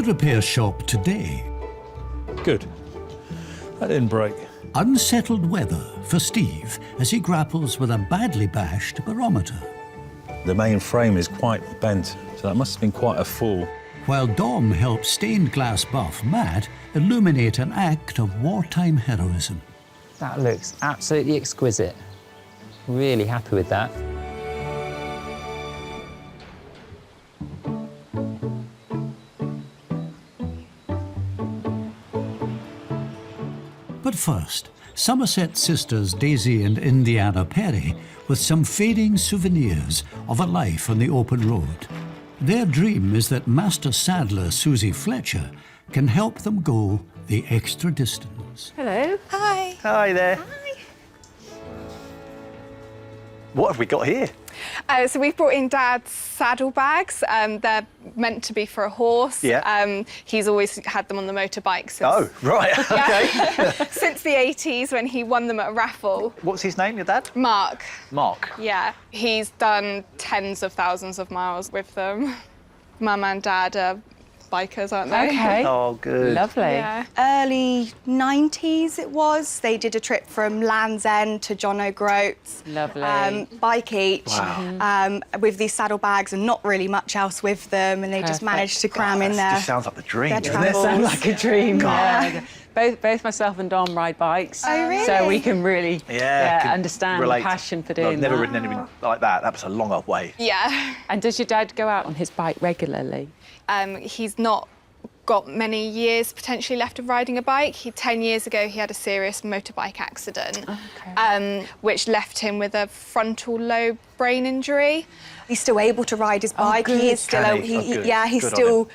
repair shop today. Good. That didn't break. Unsettled weather for Steve as he grapples with a badly bashed barometer. The main frame is quite bent, so that must have been quite a fall. While Dom helps stained glass buff Matt illuminate an act of wartime heroism. That looks absolutely exquisite. Really happy with that. But first, Somerset sisters Daisy and Indiana Perry with some fading souvenirs of a life on the open road. Their dream is that Master Saddler Susie Fletcher can help them go the extra distance. Hello. Hi. Hi there. Hi. What have we got here? So we've brought in Dad's saddlebags. They're meant to be for a horse. Yeah. He's always had them on the motorbike since... Oh, right, okay. since the 80s when he won them at a raffle. What's his name, your dad? Mark. Mark. Yeah. He's done tens of thousands of miles with them. Mum and Dad are bikers, aren't they? Okay. Oh, good. Lovely. Yeah. Early 90s it was. They did a trip from Land's End to John O'Groats. Lovely. Bike each. Wow. With these saddlebags and not really much else with them, and they just managed to cram in That their... just sounds like the dream, their doesn't it? travels. Sounds like a dream. God. Yeah. Both myself and Dom ride bikes. Oh, really? So we can really Can understand relate. the passion for I've doing never that. ridden anything like that. That was a long old way. Yeah. And does your dad go out on his bike regularly? He's not got many years potentially left of riding a bike. 10 years ago, he had a serious motorbike accident, which left him with a frontal lobe brain injury. He's still able to ride his bike. good. He is still, Can he? Oh, good. he's Good on still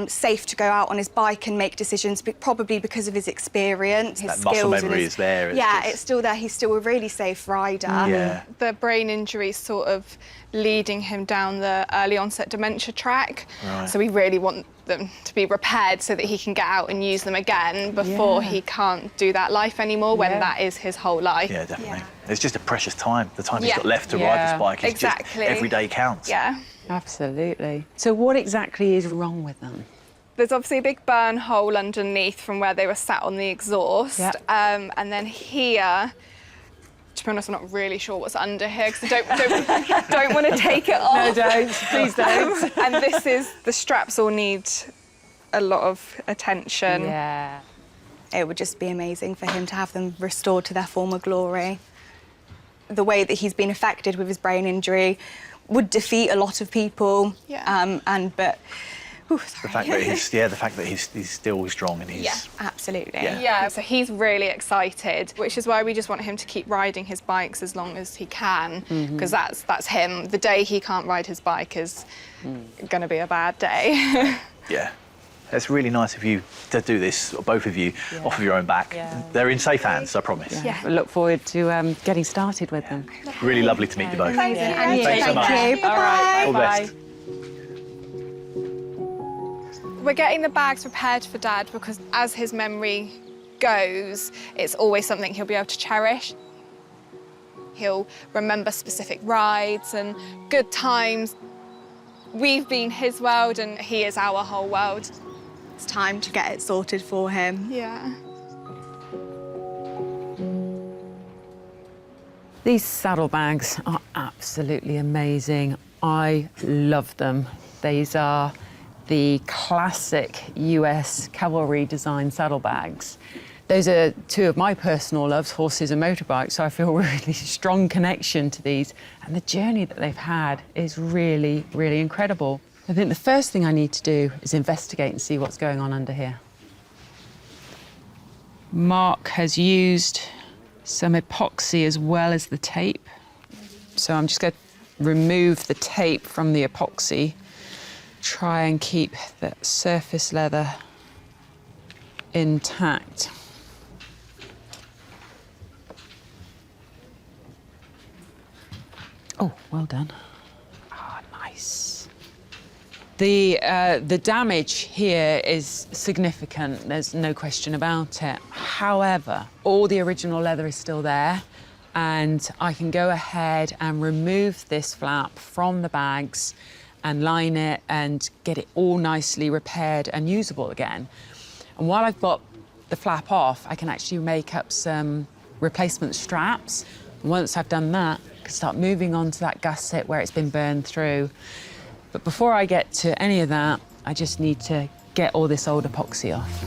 safe to go out on his bike and make decisions, probably because of his experience, his That skills. muscle and memory his- is there. It's still there. He's still a really safe rider. Yeah. The brain injury is sort of leading him down the early onset dementia track. Right. So we really want them to be repaired so that he can get out and use them again before he can't do that life anymore when that is his whole life. Yeah, definitely. Yeah. It's just a precious time. The time he's Yeah. got left to ride Yeah. this bike is Exactly. just every day counts. Yeah. Absolutely. So what exactly is wrong with them? There's obviously a big burn hole underneath from where they were sat on the exhaust. Yep. And then here, to be honest, I'm not really sure what's under here because I don't want to take it off. No, don't. Please don't. And this is, the straps all need a lot of attention. Yeah. It would just be amazing for him to have them restored to their former glory. The way that he's been affected with his brain injury would defeat a lot of people. Yeah. The fact that he's still strong and he's... Yeah. Absolutely. Yeah. Yeah, so he's really excited, which is why we just want him to keep riding his bikes as long as he can, because that's him. The day he can't ride his bike is going to be a bad day. Yeah. It's really nice of you to do this, both of you, off of your own back. Yeah. They're in safe hands, I promise. Yeah. We look forward to getting started with them. Really lovely to meet you both. Thank you. And you. Thanks so much. Thank you. All right. All the best. We're getting the bags prepared for Dad because as his memory goes, it's always something he'll be able to cherish. He'll remember specific rides and good times. We've been his world and he is our whole world. It's time to get it sorted for him. Yeah. These saddlebags are absolutely amazing. I love them. These are the classic US cavalry design saddlebags. Those are two of my personal loves, horses and motorbikes, so I feel a really strong connection to these. And the journey that they've had is really, really incredible. I think the first thing I need to do is investigate and see what's going on under here. Mark has used some epoxy as well as the tape. So I'm just going to remove the tape from the epoxy, try and keep the surface leather intact. Oh, well done. Ah, nice. The damage here is significant, there's no question about it. However, all the original leather is still there, and I can go ahead and remove this flap from the bags and line it and get it all nicely repaired and usable again. And while I've got the flap off, I can actually make up some replacement straps. And once I've done that, I can start moving on to that gusset where it's been burned through. But before I get to any of that, I just need to get all this old epoxy off.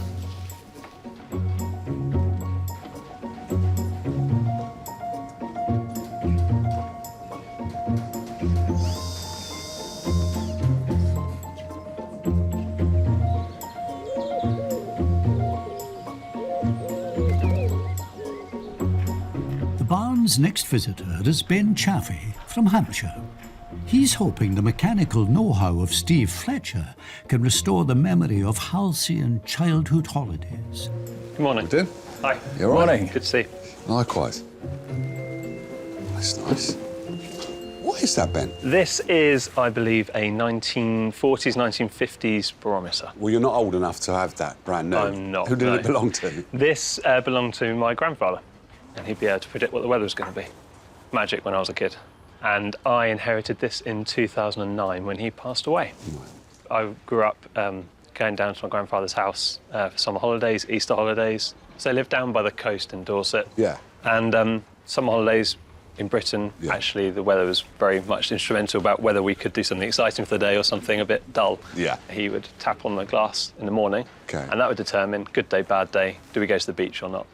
The barn's next visitor is Ben Chaffe from Hampshire. He's hoping the mechanical know-how of Steve Fletcher can restore the memory of halcyon childhood holidays. Good morning. Good. Hi. You all right? Morning. Good to see you. Likewise. That's nice. What is that, Ben? This is, I believe, a 1940s, 1950s barometer. Well, you're not old enough to have that brand new. I'm not, Who did no. it belong to? This belonged to my grandfather, and he'd be able to predict what the weather was going to be. Magic when I was a kid. And I inherited this in 2009 when he passed away. I grew up going down to my grandfather's house for summer holidays, Easter holidays. So I lived down by the coast in Dorset. Yeah. And summer holidays in Britain, actually, the weather was very much instrumental about whether we could do something exciting for the day or something a bit dull. Yeah. He would tap on the glass in the morning, Okay. and that would determine good day, bad day, do we go to the beach or not?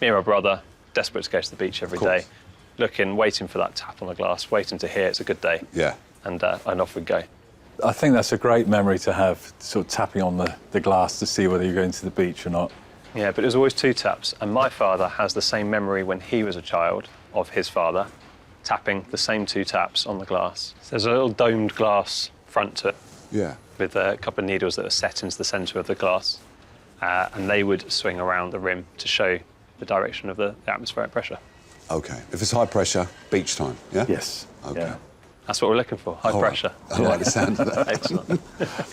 Me and my brother, desperate to go to the beach every day, looking, waiting for that tap on the glass, waiting to hear it's a good day. Yeah. And off we'd go. I think that's a great memory to have, sort of tapping on the glass to see whether you're going to the beach or not. Yeah, but it was always two taps, and my father has the same memory when he was a child of his father, tapping the same two taps on the glass. So there's a little domed glass front to it. Yeah. With a couple of needles that are set into the centre of the glass, and they would swing around the rim to show the direction of the atmospheric pressure. OK. If it's high pressure, beach time, yeah? Yes. OK. Yeah. That's what we're looking for, high pressure. I like the sound of that. Excellent.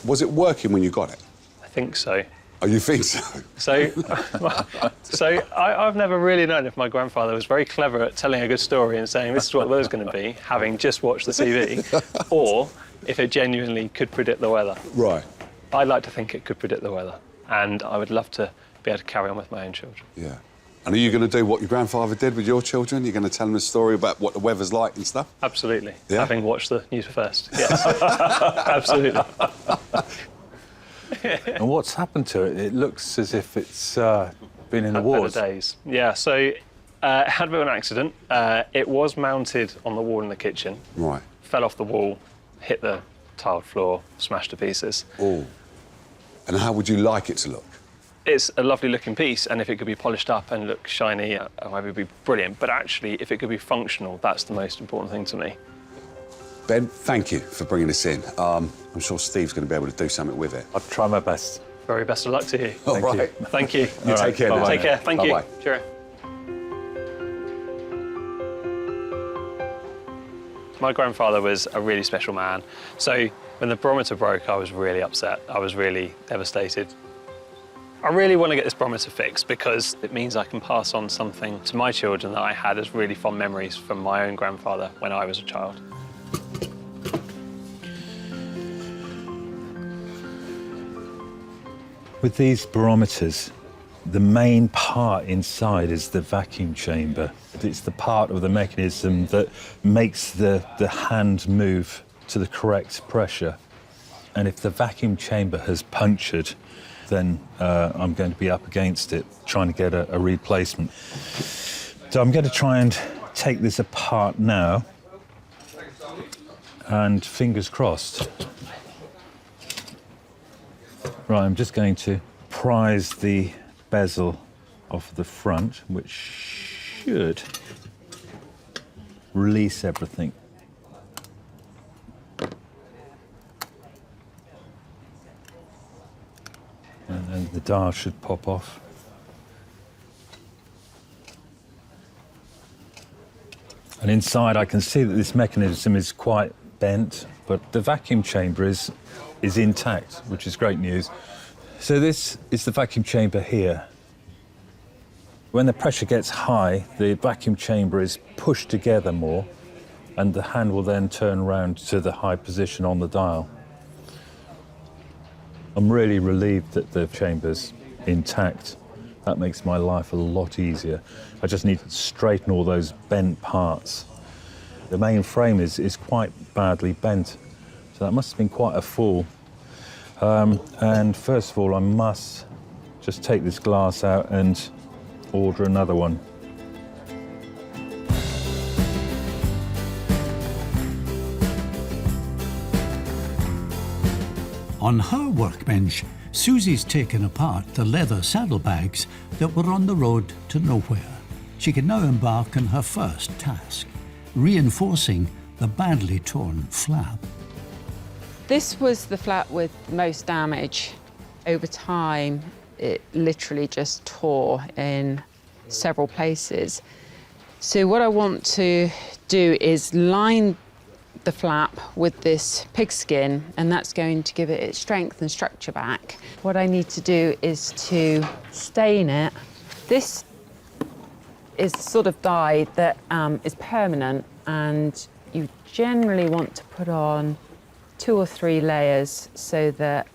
Was it working when you got it? I think so. Oh, you think so? So, I've never really known if my grandfather was very clever at telling a good story and saying this is what the weather's going to be, having just watched the TV, or if it genuinely could predict the weather. Right. I'd like to think it could predict the weather, and I would love to be able to carry on with my own children. Yeah. And are you going to do what your grandfather did with your children? You're going to tell them a story about what the weather's like and stuff? Absolutely. Yeah? Having watched the news first, yes. Absolutely. And what's happened to it? It looks as if it's been in the Had wars. better days. Yeah, so it had a bit of an accident. It was mounted on the wall in the kitchen. Right. Fell off the wall, hit the tiled floor, smashed to pieces. Oh. And how would you like it to look? It's a lovely looking piece, and if it could be polished up and look shiny, it would be brilliant. But actually, if it could be functional, that's the most important thing to me. Ben, thank you for bringing this in. I'm sure Steve's going to be able to do something with it. I'll try my best. Very best of luck to you. All right. Thank you. You take care now. Take care. Thank Bye-bye. you. Cheerio. My grandfather was a really special man. So when the barometer broke, I was really upset. I was really devastated. I really want to get this barometer fixed because it means I can pass on something to my children that I had as really fond memories from my own grandfather when I was a child. With these barometers, the main part inside is the vacuum chamber. It's the part of the mechanism that makes the hand move to the correct pressure. And if the vacuum chamber has punctured, then I'm going to be up against it, trying to get a replacement. So I'm going to try and take this apart now, and fingers crossed. Right, I'm just going to prise the bezel off the front, which should release everything. And then the dial should pop off. And inside I can see that this mechanism is quite bent, but the vacuum chamber is intact, which is great news. So this is the vacuum chamber here. When the pressure gets high, the vacuum chamber is pushed together more, and the hand will then turn around to the high position on the dial. I'm really relieved that the chamber's intact. That makes my life a lot easier. I just need to straighten all those bent parts. The main frame is quite badly bent, so that must have been quite a fall. And first of all, I must just take this glass out and order another one. On her workbench, Susie's taken apart the leather saddlebags that were on the road to nowhere. She can now embark on her first task, reinforcing the badly torn flap. This was the flap with most damage. Over time, it literally just tore in several places. So what I want to do is line the flap with this pigskin, and that's going to give it its strength and structure back. What I need to do is to stain it. This is the sort of dye that is permanent, and you generally want to put on 2 or 3 layers so that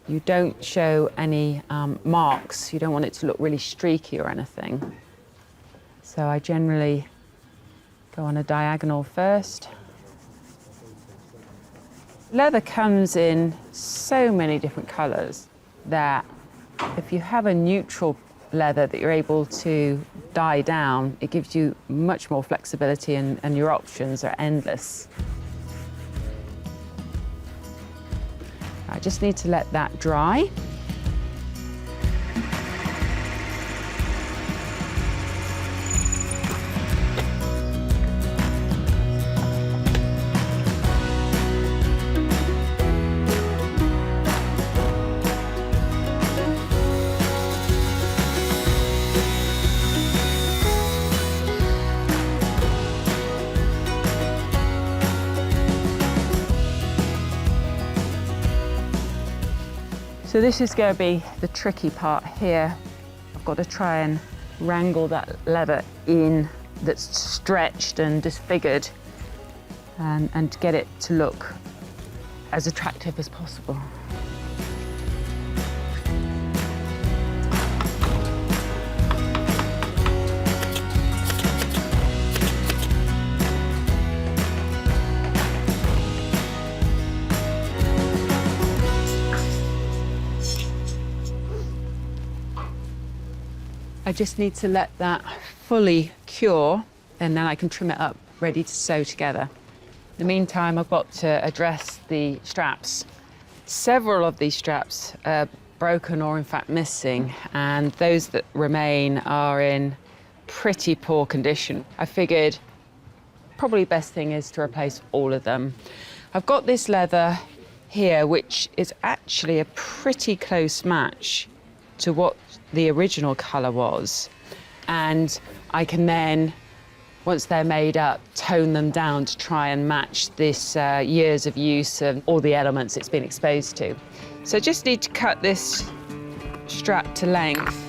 you don't show any marks. You don't want it to look really streaky or anything. So I generally go on a diagonal first. Leather comes in so many different colours that if you have a neutral leather that you're able to dye down, it gives you much more flexibility, and your options are endless. I just need to let that dry. So this is going to be the tricky part here. I've got to try and wrangle that leather in that's stretched and disfigured, and get it to look as attractive as possible. I just need to let that fully cure, and then I can trim it up, ready to sew together. In the meantime, I've got to address the straps. Several of these straps are broken or in fact missing, and those that remain are in pretty poor condition. I figured probably best thing is to replace all of them. I've got this leather here, which is actually a pretty close match to what the original colour was, and I can then, once they're made up, tone them down to try and match this years of use and all the elements it's been exposed to. So I just need to cut this strap to length.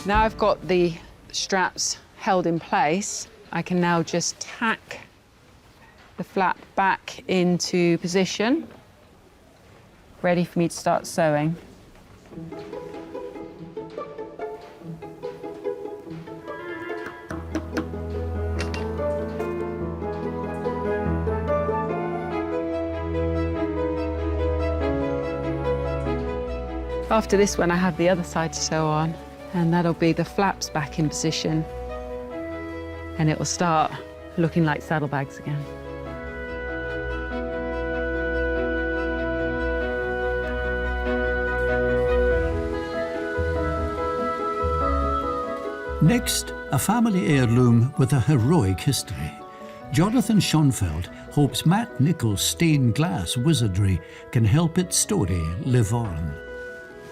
Now I've got the straps held in place, I can now just tack the flap back into position, ready for me to start sewing. After this one, I have the other side to sew on, and that'll be the flaps back in position, and it will start looking like saddlebags again. Next, a family heirloom with a heroic history. Jonathan Schoenfeld hopes Matt Nicholls' stained glass wizardry can help its story live on.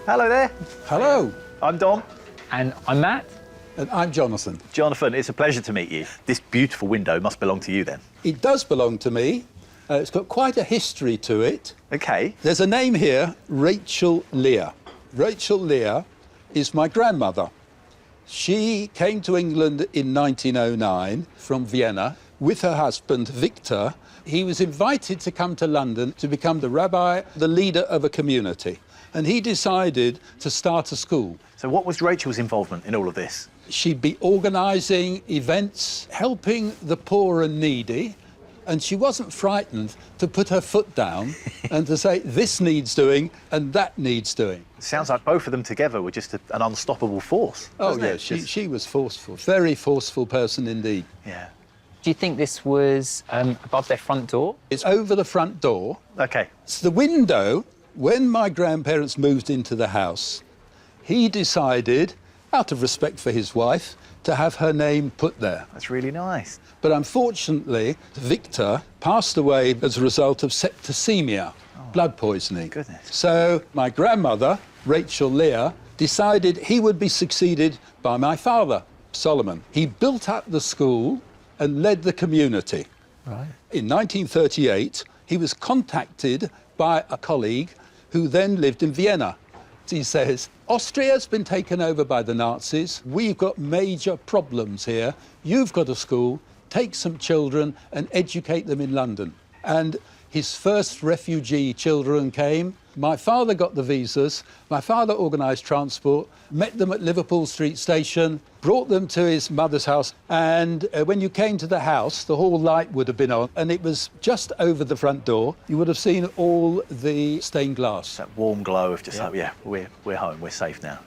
Hello there. Hello. I'm Dom. And I'm Matt. And I'm Jonathan. Jonathan, it's a pleasure to meet you. This beautiful window must belong to you then. It does belong to me. It's got quite a history to it. OK. There's a name here, Rachel Lear. Rachel Lear is my grandmother. She came to England in 1909 from Vienna with her husband, Victor. He was invited to come to London to become the rabbi, the leader of a community. And he decided to start a school. So what was Rachel's involvement in all of this? She'd be organising events, helping the poor and needy, and she wasn't frightened to put her foot down and to say, this needs doing and that needs doing. It sounds like both of them together were just an unstoppable force. Oh, yeah, she was forceful, very forceful person indeed. Yeah. Do you think this was above their front door? It's over the front door. OK. It's the window. When my grandparents moved into the house, he decided, out of respect for his wife, to have her name put there. That's really nice. But unfortunately, Victor passed away as a result of septicemia, blood poisoning. Goodness. So my grandmother, Rachel Lear, decided he would be succeeded by my father, Solomon. He built up the school and led the community. Right. In 1938, he was contacted by a colleague who then lived in Vienna. He says, Austria's been taken over by the Nazis. We've got major problems here. You've got a school. Take some children and educate them in London. And his first refugee children came. My father got the visas. My father organised transport, met them at Liverpool Street Station, brought them to his mother's house. And when you came to the house, the hall light would have been on, and it was just over the front door. You would have seen all the stained glass. That warm glow of just like, yeah, we're home, we're safe now.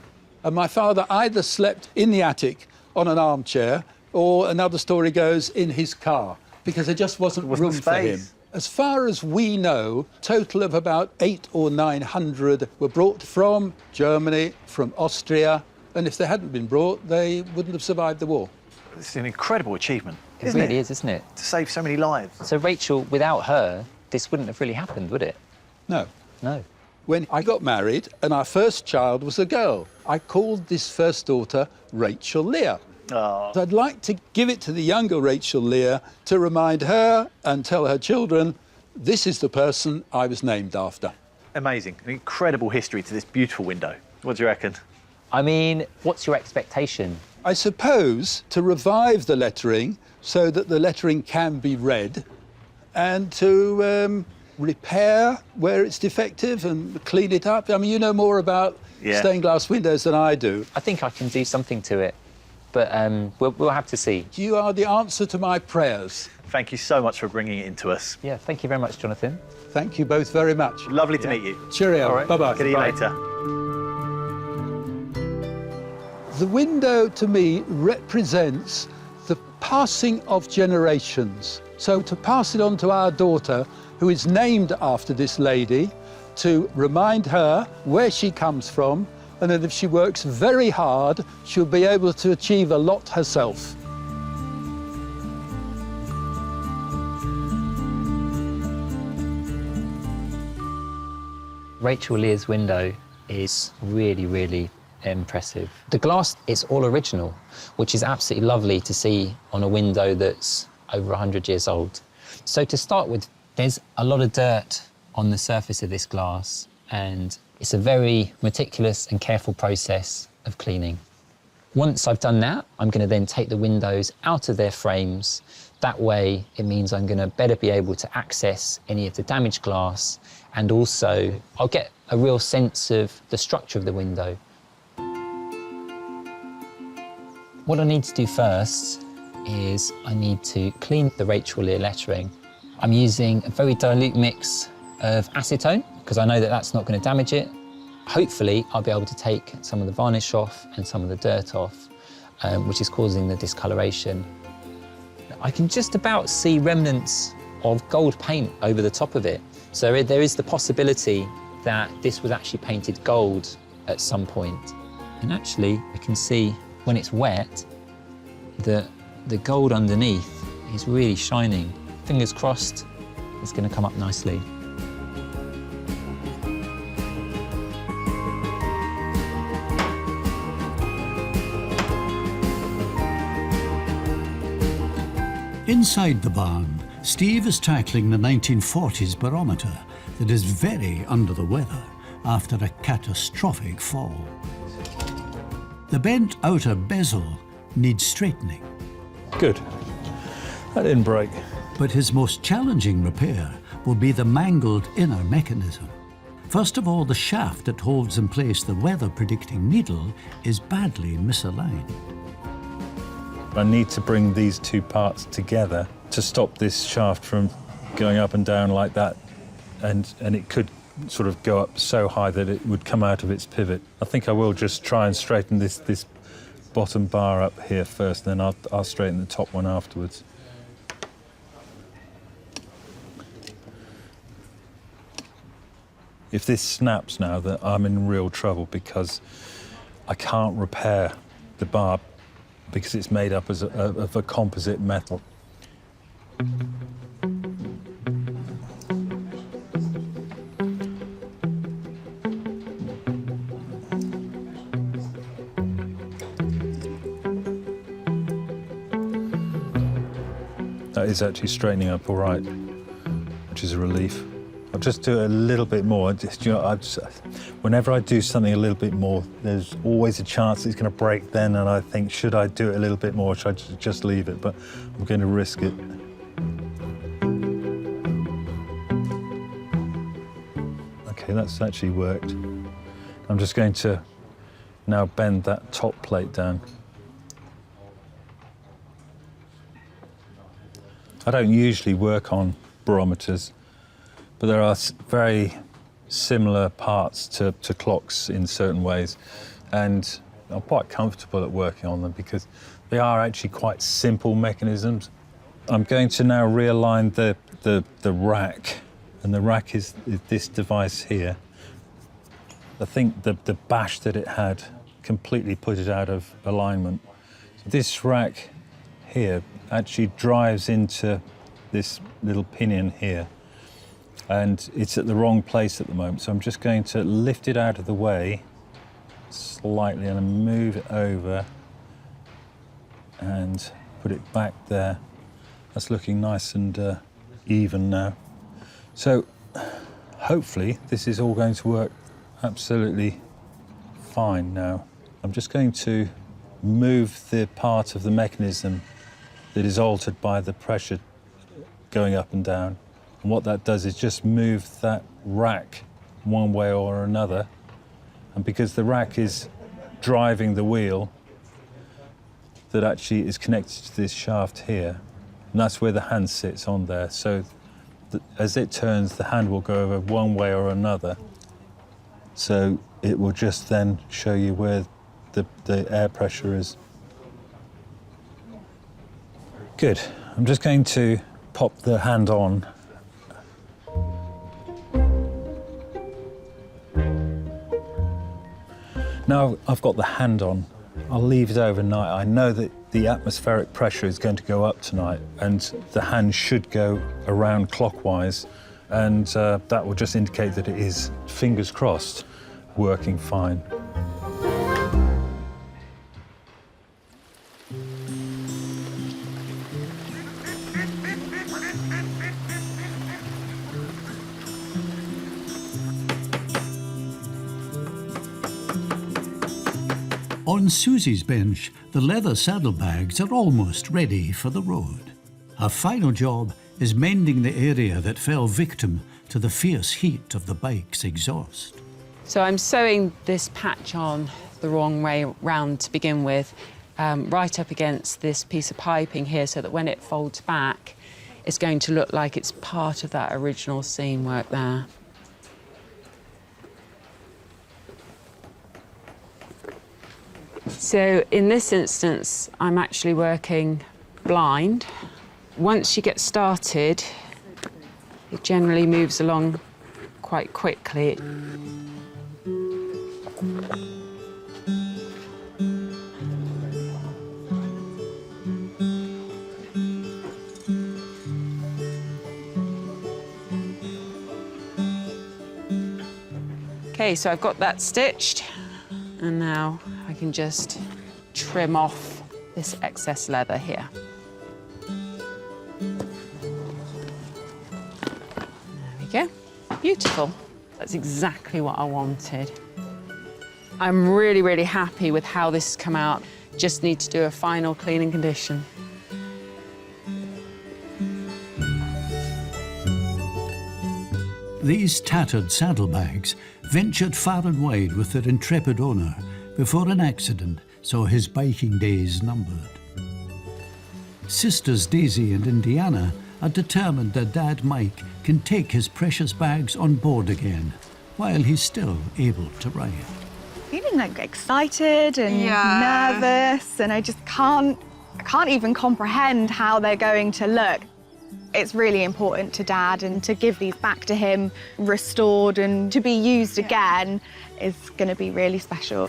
And my father either slept in the attic on an armchair, or another story goes, in his car, because there just wasn't room for him. As far as we know, total of about 800 or 900 were brought from Germany, from Austria, and if they hadn't been brought, they wouldn't have survived the war. It's an incredible achievement, It really is, isn't it? To save so many lives. So Rachel, without her, this wouldn't have really happened, would it? No. No. When I got married and our first child was a girl, I called this first daughter Rachel Lear. Oh. So I'd like to give it to the younger Rachel Lear to remind her and tell her children, this is the person I was named after. Amazing. An incredible history to this beautiful window. What do you reckon? I mean, what's your expectation? I suppose to revive the lettering so that the lettering can be read and to repair where it's defective and clean it up. I mean, you know more about stained glass windows than I do. I think I can do something to it, but we'll have to see. You are the answer to my prayers. Thank you so much for bringing it into us. Yeah, thank you very much, Jonathan. Thank you both very much. Lovely to meet you. Cheerio. All right. Bye-bye. See you later. The window, to me, represents the passing of generations. So to pass it on to our daughter, who is named after this lady, to remind her where she comes from, and that if she works very hard, she'll be able to achieve a lot herself. Rachel Lear's window is really, really impressive. The glass is all original, which is absolutely lovely to see on a window that's over 100 years old. So to start with, there's a lot of dirt on the surface of this glass, and it's a very meticulous and careful process of cleaning. Once I've done that, I'm going to then take the windows out of their frames. That way, it means I'm going to better be able to access any of the damaged glass, and also I'll get a real sense of the structure of the window. What I need to do first is I need to clean the Rachel Lear lettering. I'm using a very dilute mix of acetone because I know that that's not going to damage it. Hopefully, I'll be able to take some of the varnish off and some of the dirt off, which is causing the discoloration. I can just about see remnants of gold paint over the top of it. So there is the possibility that this was actually painted gold at some point. And actually, I can see when it's wet that the gold underneath is really shining. Fingers crossed, it's going to come up nicely. Inside the barn, Steve is tackling the 1940s barometer that is very under the weather after a catastrophic fall. The bent outer bezel needs straightening. Good. That didn't break. But his most challenging repair will be the mangled inner mechanism. First of all, the shaft that holds in place the weather-predicting needle is badly misaligned. I need to bring these two parts together to stop this shaft from going up and down like that, and it could sort of go up so high that it would come out of its pivot. I think I will just try and straighten this bottom bar up here first, then I'll straighten the top one afterwards. If this snaps now, then I'm in real trouble because I can't repair the bar because it's made up of a composite metal. That is actually straightening up all right, which is a relief. I'll just do it a little bit more. Whenever I do something a little bit more, there's always a chance it's going to break then, and I think, should I do it a little bit more, or should I just leave it? But I'm going to risk it. Okay, that's actually worked. I'm just going to now bend that top plate down. I don't usually work on barometers, but there are very similar parts to clocks in certain ways, and I'm quite comfortable at working on them because they are actually quite simple mechanisms. I'm going to now realign the rack, and the rack is this device here. I think the bash that it had completely put it out of alignment. So this rack here actually drives into this little pinion here, and it's at the wrong place at the moment. So I'm just going to lift it out of the way slightly and move it over and put it back there. That's looking nice and even now. So hopefully this is all going to work absolutely fine now. I'm just going to move the part of the mechanism that is altered by the pressure going up and down. And what that does is just move that rack one way or another. And because the rack is driving the wheel that actually is connected to this shaft here, and that's where the hand sits on there. So as it turns, the hand will go over one way or another. So it will just then show you where the air pressure is. Good. I'm just going to pop the hand on. Now I've got the hand on, I'll leave it overnight. I know that the atmospheric pressure is going to go up tonight, and the hand should go around clockwise, and that will just indicate that it is, fingers crossed, working fine. On Susie's bench, the leather saddlebags are almost ready for the road. Her final job is mending the area that fell victim to the fierce heat of the bike's exhaust. So I'm sewing this patch on the wrong way round to begin with, right up against this piece of piping here, so that when it folds back, it's going to look like it's part of that original seam work there. So in this instance, I'm actually working blind. Once you get started, it generally moves along quite quickly. Okay, so I've got that stitched, and now I can just trim off this excess leather here. beautiful. That's exactly what I wanted. I'm really, really happy with how this has come out. Just need to do a final clean and condition. These tattered saddlebags ventured far and wide with their intrepid owner before an accident saw his biking days numbered. Sisters Daisy and Indiana are determined that Dad Mike can take his precious bags on board again while he's still able to ride. Feeling like excited and nervous, and I just can't even comprehend how they're going to look. It's really important to Dad, and to give these back to him restored and to be used again is going to be really special.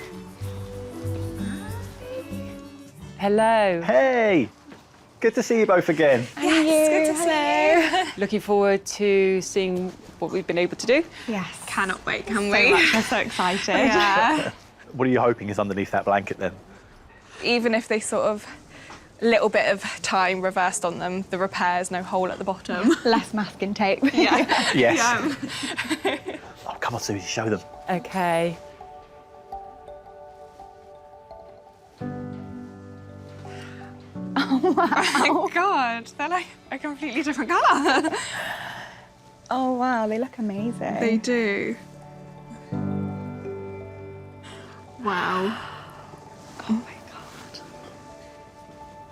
Hello. Hey! Good to see you both again. Yes, good to see you. Looking forward to seeing what we've been able to do. Yes. Cannot wait, can So we? much. I'm so excited. Yeah. What are you hoping is underneath that blanket then? Even if they sort of little bit of time reversed on them, the repairs, no hole at the bottom. Less masking tape. Yeah. Yes. Oh, come on, Susie, show them. Okay. Oh my God, they're like a completely different colour. Oh wow, they look amazing. They do. Wow. Oh my God.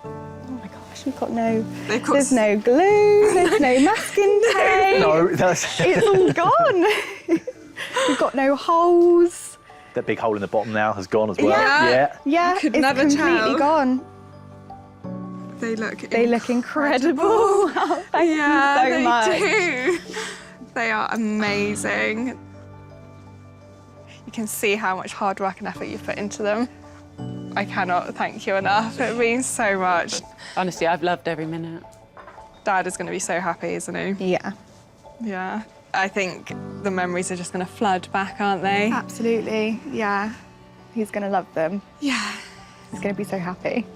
Oh my gosh, we've got no. They've got There's no glue. There's no masking tape. No, that's... It's all gone. We've got no holes. That big hole in the bottom now has gone as well. Yeah. Yeah, Could it's never completely tell. gone. They look incredible. Thank you so much. They do. They are amazing. You can see how much hard work and effort you've put into them. I cannot thank you enough. It means so much. Honestly, I've loved every minute. Dad is going to be so happy, isn't he? Yeah. Yeah. I think the memories are just going to flood back, aren't they? Absolutely. Yeah. He's going to love them. Yeah. He's going to be so happy.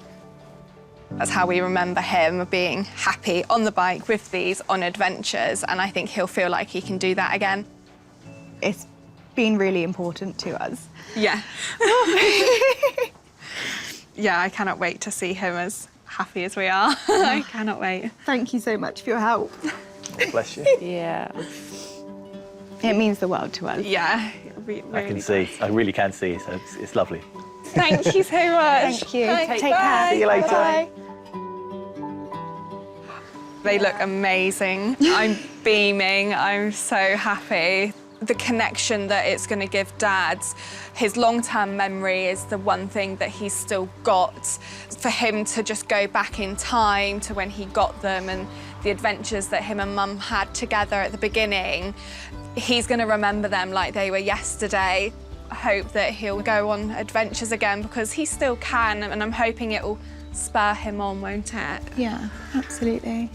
That's how we remember him, being happy on the bike with these on adventures, and I think he'll feel like he can do that again. It's been really important to us. Yeah. Yeah, I cannot wait to see him as happy as we are. I cannot wait. Thank you so much for your help. Bless you. Yeah. It means the world to us. Yeah. I can see. I really can see. So it's lovely. Thank you so much. Thank you. Thanks, Take bye. care. See you later. Bye. They look amazing. I'm beaming. I'm so happy. The connection that it's going to give Dad, his long-term memory is the one thing that he's still got. For him to just go back in time to when he got them and the adventures that him and Mum had together at the beginning, he's going to remember them like they were yesterday. I hope that he'll go on adventures again because he still can, and I'm hoping it will spur him on, won't it? Yeah, absolutely.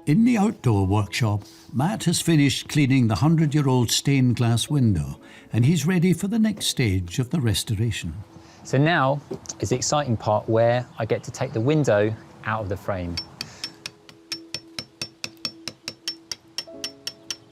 In the outdoor workshop, Matt has finished cleaning the 100-year-old stained glass window, and he's ready for the next stage of the restoration. So now is the exciting part where I get to take the window out of the frame.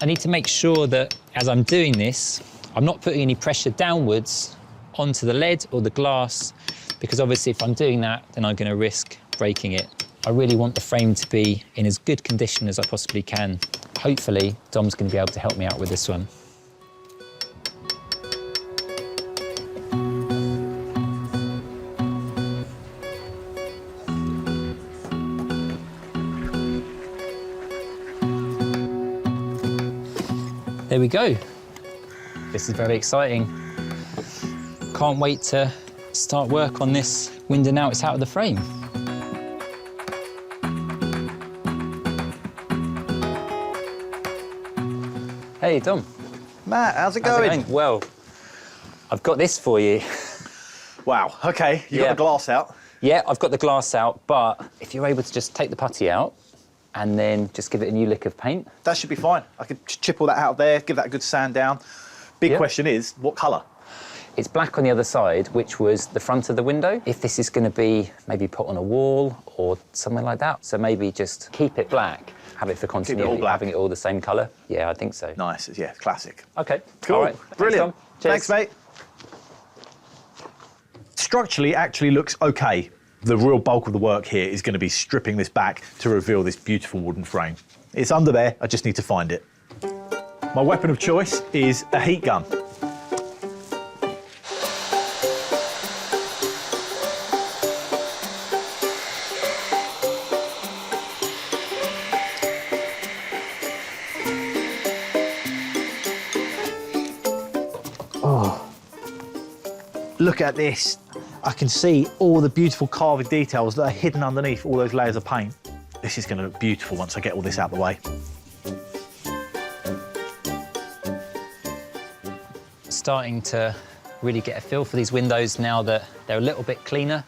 I need to make sure that as I'm doing this, I'm not putting any pressure downwards onto the lead or the glass, because obviously if I'm doing that, then I'm going to risk breaking it. I really want the frame to be in as good condition as I possibly can. Hopefully, Dom's going to be able to help me out with this one. There we go. This is very exciting. Can't wait to start work on this window now it's out of the frame. Hey, Dom. Matt, how's it How's going? it going? Well, I've got this for you. Wow, OK, you got Yeah. the glass out. Yeah, I've got the glass out, but if you're able to just take the putty out and then just give it a new lick of paint. That should be fine. I could chip all that out of there, give that a good sand down. Big Yeah. question is, what colour? It's black on the other side, which was the front of the window. If this is going to be maybe put on a wall or somewhere like that, so maybe just keep it black, have it for continuity, having it all the same colour. Yeah, I think so. Nice, yeah, classic. OK, cool. All right. Brilliant. Thanks, Tom. Thanks, mate. Structurally, actually looks OK. The real bulk of the work here is going to be stripping this back to reveal this beautiful wooden frame. It's under there, I just need to find it. My weapon of choice is a heat gun. Look at this. I can see all the beautiful carving details that are hidden underneath all those layers of paint. This is going to look beautiful once I get all this out of the way. Starting to really get a feel for these windows now that they're a little bit cleaner.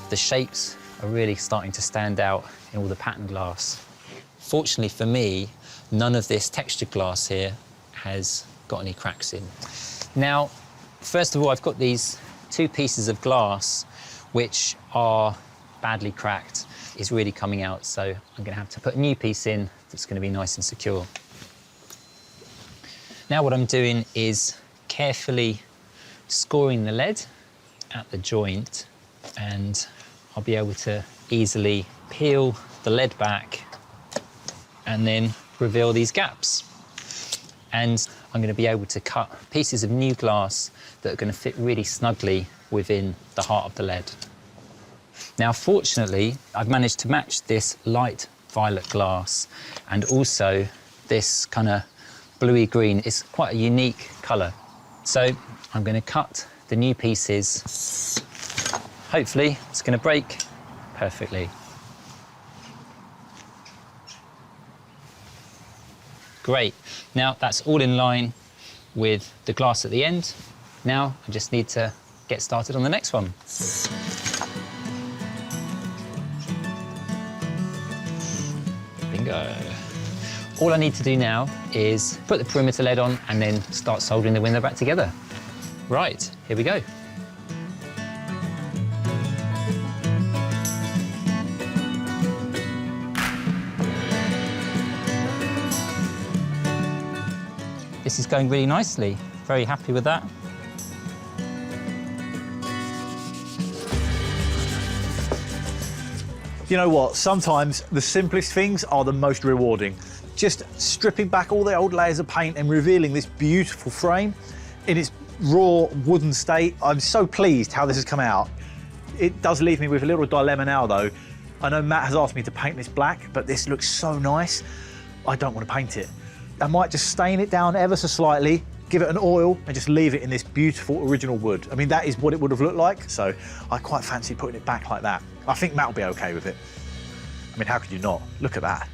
The shapes are really starting to stand out in all the patterned glass. Fortunately for me, none of this textured glass here has got any cracks in. Now, first of all, I've got these 2 pieces of glass which are badly cracked. It's really coming out, so I'm going to have to put a new piece in that's going to be nice and secure. Now what I'm doing is carefully scoring the lead at the joint, and I'll be able to easily peel the lead back and then reveal these gaps. And I'm going to be able to cut pieces of new glass that are going to fit really snugly within the heart of the lead. Now, fortunately, I've managed to match this light violet glass and also this kind of bluey green. It's quite a unique colour. So I'm going to cut the new pieces. Hopefully, it's going to break perfectly. Great. Now, that's all in line with the glass at the end. Now, I just need to get started on the next one. Bingo. All I need to do now is put the perimeter lead on and then start soldering the window back together. Right, here we go. This is going really nicely. Very happy with that. You know what? Sometimes the simplest things are the most rewarding. Just stripping back all the old layers of paint and revealing this beautiful frame in its raw wooden state. I'm so pleased how this has come out. It does leave me with a little dilemma now, though. I know Matt has asked me to paint this black, but this looks so nice. I don't want to paint it. I might just stain it down ever so slightly, give it an oil, and just leave it in this beautiful original wood. I mean, that is what it would have looked like, so I quite fancy putting it back like that. I think Matt will be okay with it. I mean, how could you not? Look at that.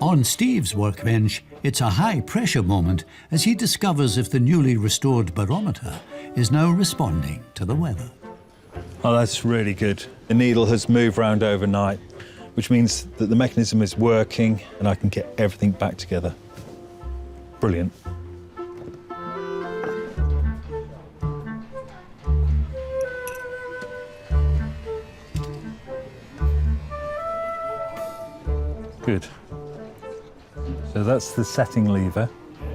On Steve's workbench, it's a high-pressure moment as he discovers if the newly restored barometer is now responding to the weather. Oh, that's really good. The needle has moved round overnight, which means that the mechanism is working and I can get everything back together. Brilliant. Good. So that's the setting lever.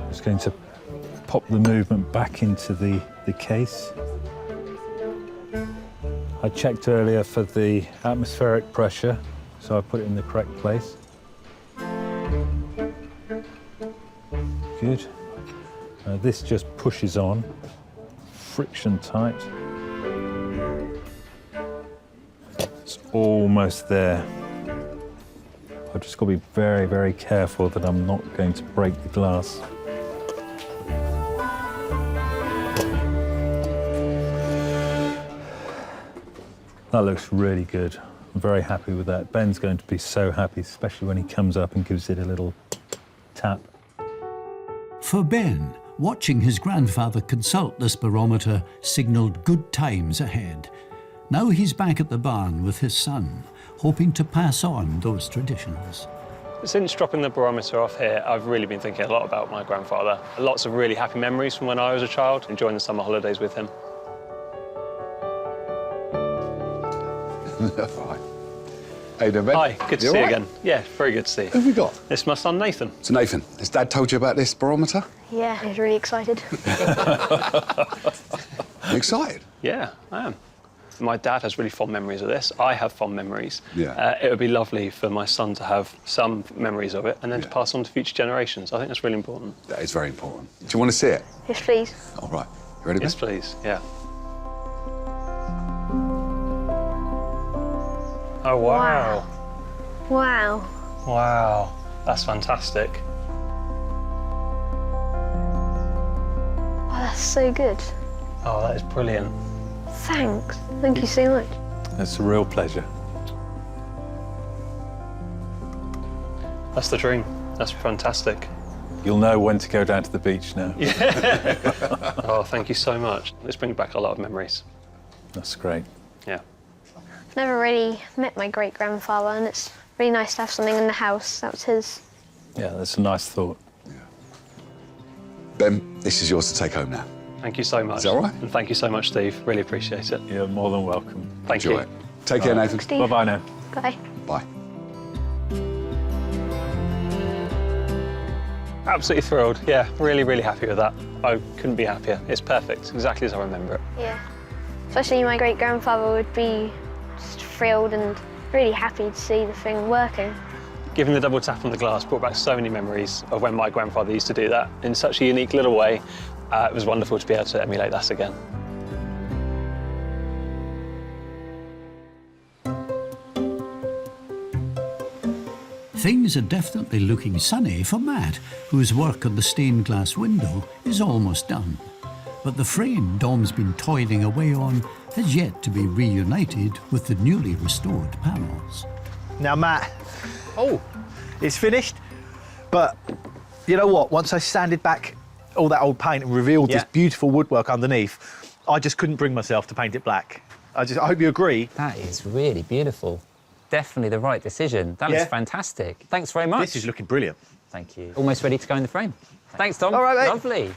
It's going to pop the movement back into the case. I checked earlier for the atmospheric pressure, so I put it in the correct place. Good. This just pushes on, friction tight. It's almost there. I've just got to be very, very careful that I'm not going to break the glass. That looks really good. I'm very happy with that. Ben's going to be so happy, especially when he comes up and gives it a little tap. For Ben, Watching his grandfather consult this barometer signalled good times ahead. Now he's back at the barn with his son, hoping to pass on those traditions. Since dropping the barometer off here, I've really been thinking a lot about my grandfather. Lots of really happy memories from when I was a child, enjoying the summer holidays with him. Right. How you doing, Ben? Hi, good to see you again. Yeah, very good to see you. Who have we got? It's my son, Nathan. So, Nathan, has Dad told you about this barometer? Yeah, he's really excited. You excited? Yeah, I am. My dad has really fond memories of this. I have fond memories. Yeah. It would be lovely for my son to have some memories of it and then to pass on to future generations. I think that's really important. That is very important. Do you want to see it? Yes, please. All right. You ready, Yes, Ben? please, yeah. Oh, wow. Wow. Wow, that's fantastic. Oh, that's so good. Oh, that is brilliant. Thanks. Thank you so much. It's a real pleasure. That's the dream. That's fantastic. You'll know when to go down to the beach now. Oh, thank you so much. This brings back a lot of memories. That's great. Yeah. I've never really met my great-grandfather, and it's really nice to have something in the house. That was his. Yeah, that's a nice thought. Ben, this is yours to take home now. Thank you so much. Is that all right? And thank you so much, Steve. Really appreciate it. You're more than welcome. Thank Enjoy you. it. Take care, Nathan. Steve. Bye-bye now. Bye. Bye. Absolutely thrilled. Yeah, really, really happy with that. I couldn't be happier. It's perfect, exactly as I remember it. Yeah. Especially my great-grandfather would be just thrilled and really happy to see the thing working. Giving the double tap on the glass brought back so many memories of when my grandfather used to do that in such a unique little way. It was wonderful to be able to emulate that again. Things are definitely looking sunny for Matt, whose work on the stained glass window is almost done. But the frame Dom's been toiling away on has yet to be reunited with the newly restored panels. Now, Matt, it's finished, but you know what? Once I sanded back all that old paint and revealed this beautiful woodwork underneath, I just couldn't bring myself to paint it black. I hope you agree. That is really beautiful. Definitely the right decision. That looks fantastic. Thanks very much. This is looking brilliant. Thank you. Almost ready to go in the frame. Thanks, Tom. All right, mate. Lovely.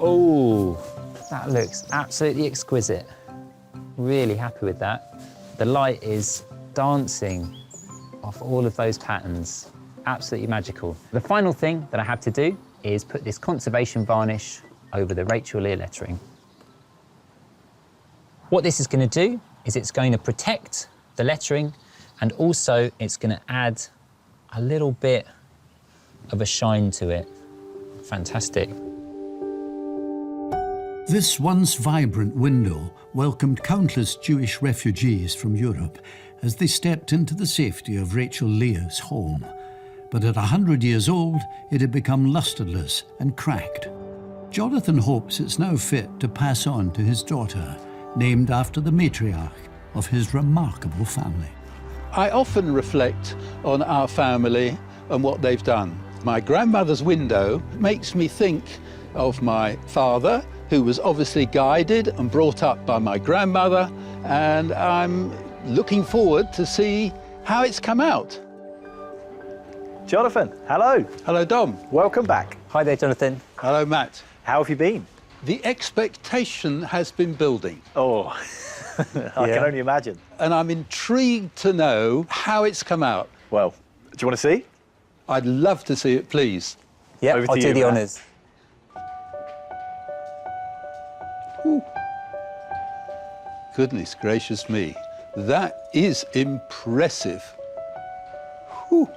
Oh, that looks absolutely exquisite. Really happy with that. The light is dancing off all of those patterns. Absolutely magical. The final thing that I have to do is put this conservation varnish over the Rachel Lear lettering. What this is going to do is it's going to protect the lettering, and also it's going to add a little bit of a shine to it. Fantastic. This once vibrant window welcomed countless Jewish refugees from Europe as they stepped into the safety of Rachel Lear's home. But at 100 years old, it had become lustreless and cracked. Jonathan hopes it's now fit to pass on to his daughter, named after the matriarch of his remarkable family. I often reflect on our family and what they've done. My grandmother's window makes me think of my father, who was obviously guided and brought up by my grandmother, and I'm looking forward to see how it's come out. Jonathan, hello. Hello, Dom. Welcome back. Hi there, Jonathan. Hello, Matt. How have you been? The expectation has been building. Oh, I can only imagine. And I'm intrigued to know how it's come out. Well, do you want to see? I'd love to see it, please. Yeah, Over to I'll you, do the Matt. honours. Goodness gracious me. That is impressive. Whew.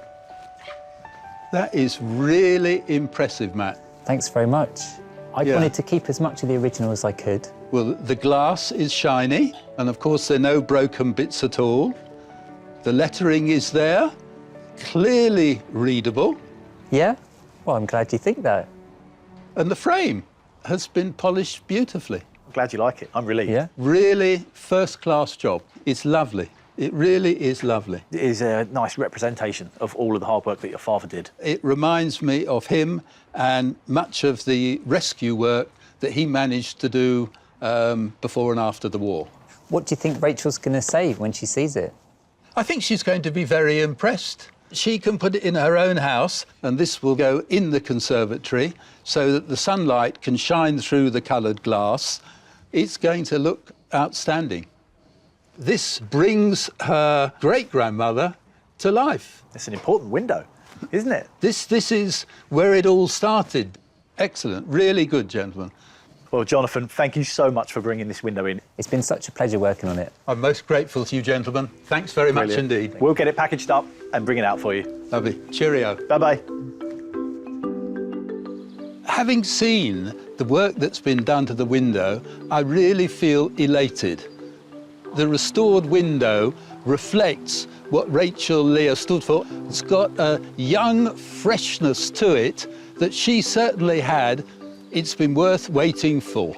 That is really impressive, Matt. Thanks very much. I wanted to keep as much of the original as I could. Well, the glass is shiny, and of course there are no broken bits at all. The lettering is there, clearly readable. Yeah? Well, I'm glad you think that. And the frame has been polished beautifully. I'm glad you like it. I'm relieved. Yeah. Really first-class job. It's lovely. It really is lovely. It is a nice representation of all of the hard work that your father did. It reminds me of him and much of the rescue work that he managed to do before and after the war. What do you think Rachel's going to say when she sees it? I think she's going to be very impressed. She can put it in her own house, and this will go in the conservatory so that the sunlight can shine through the coloured glass. It's going to look outstanding. This brings her great-grandmother to life. It's an important window, isn't it? This is where it all started. Excellent, really good, gentlemen. Well, Jonathan, thank you so much for bringing this window in. It's been such a pleasure working on it. I'm most grateful to you, gentlemen. Thanks very much indeed. We'll get it packaged up and bring it out for you. Lovely. Cheerio. Bye-bye. Having seen the work that's been done to the window, I really feel elated. The restored window reflects what Rachel Leah stood for. It's got a young freshness to it that she certainly had. It's been worth waiting for.